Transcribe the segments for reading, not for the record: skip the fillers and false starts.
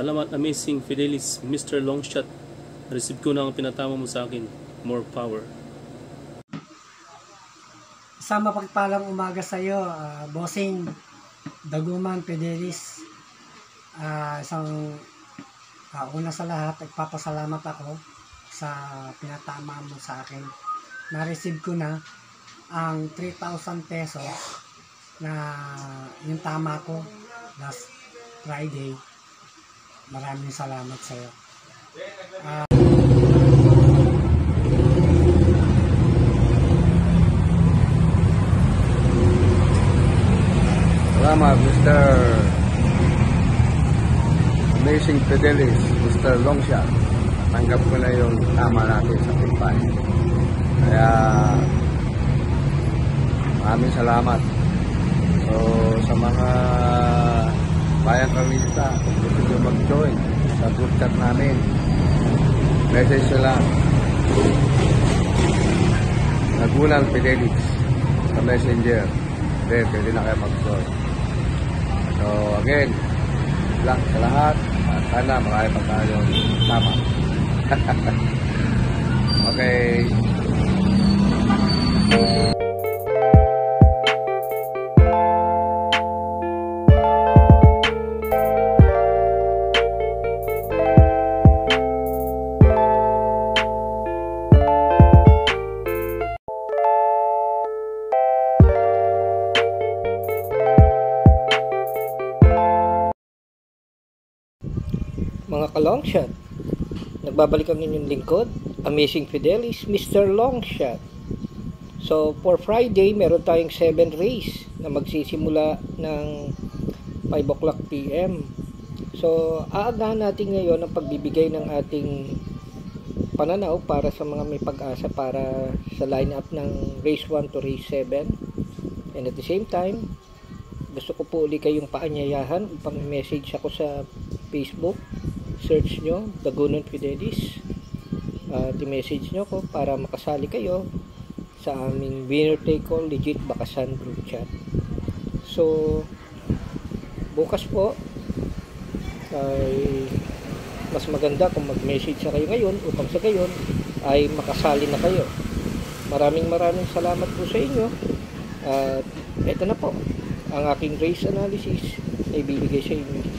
Salamat, amazing Fidelis, Mr. Longshot. Receive ko na ang pinatama mo sa akin. More power. Isang mapagpalang umaga sa iyo, Bossing Daguman Fidelis. Una sa lahat, nagpapasalamat ako sa pinatama mo sa akin. Na-receive ko na ang 3,000 pesos na yung tama ko last Friday. Maraming salamat sa iyo. Salamat, Mr. Amazing Fidelis, Mr. Longshot. Tanggap ko na yung tama natin sa Pipay. Kaya maraming salamat. So sa mga bayang kalista, gusto nyo mag-join sa group chat namin, message nyo lang Daguman Fidelis sa messenger. Then pwede na kayo mag-join. So again, lang sa lahat, at sana marami pa tayong tama. Okay. Mga ka-Longshot, nagbabalik ang inyong lingkod, Amazing Fidelis, Mr. Longshot. So for Friday, meron tayong 7 race na magsisimula ng 5 o'clock PM. So aagahan natin ngayon ang pagbibigay ng ating pananaw para sa mga may pag-asa para sa lineup ng race 1 to race 7. And at the same time, gusto ko po ulit kayong paanyayahan upang message ako sa Facebook. Search nyo Daguman Fidelis at i-message nyo ko para makasali kayo sa aming winner take all legit bakasan group chat. So bukas po ay mas maganda kung mag-message na kayo ngayon upang sa gayon ay makasali na kayo. Maraming salamat po sa inyo at eto na po ang aking race analysis na ibibigay sa inyo.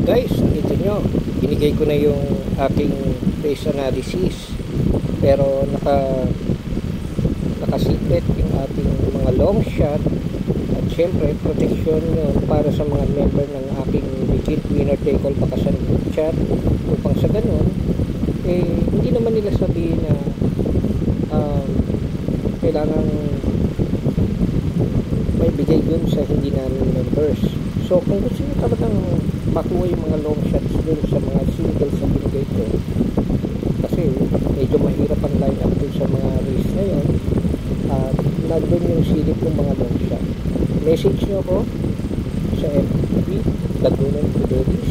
guys, nakita nyo, binigay ko na yung aking face analysis, pero naka-secret yung ating mga long shot. At syempre, protection yun para sa mga member ng aking legit winner take all bakasan group chat, upang sa ganun hindi naman nila sabihin na kailangan may bigay dun sa hindi namin members. So kung gusto nyo talagang makuha yung mga long shots dun sa mga singles na binigay ko, kasi medyo mahirap ang line up dun sa mga race na yun, at nandun yung silip ng mga long shot. Message nyo ako sa FB Lagunan Fidelis,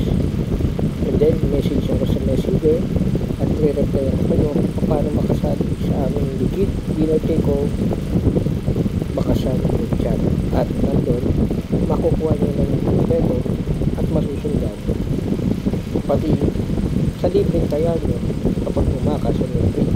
and then message nyo ako sa Messenger, at re-reply ako kayo kung paano makasali sa aming legit winner take all bakasan group chat. At nandun makukuha nyo ng kompleto at masusundan, pati sa libreng kaya nyo kapag umakas sa libreng